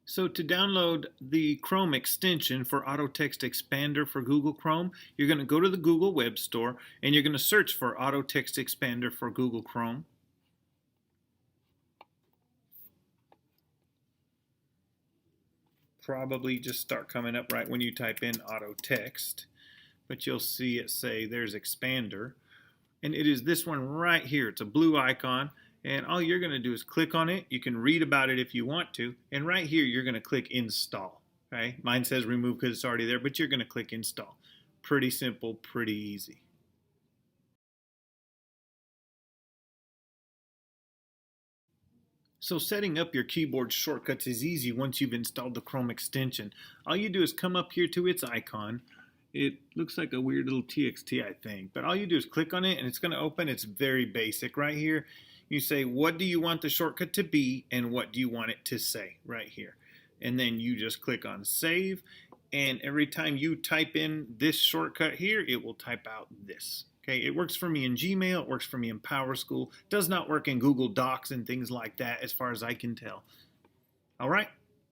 So to download the Chrome extension for Auto Text Expander for Google Chrome, you're going to go to the Google Web Store and you're going to search for Auto Text Expander for Google Chrome. Probably just start coming up right when you type in Auto Text, but you'll see it say there's Expander, and it is this one right here. It's a blue icon, and all you're going to do is click on it. You can read about it if you want to, and right here you're going to click Install. Okay, mine says remove because it's already there, but you're going to click Install. Pretty simple, pretty easy. So setting up your keyboard shortcuts is easy once you've installed the Chrome extension. All you do is come up here to its icon. It looks like a weird little TXT, I think, but all you do is click on it and it's going to open. It's very basic. Right here, you say, what do you want the shortcut to be and what do you want it to say right here. And then you just click on save, and every time you type in this shortcut here, it will type out this. Okay, it works for me in Gmail, it works for me in PowerSchool, does not work in Google Docs and things like that as far as I can tell. All right.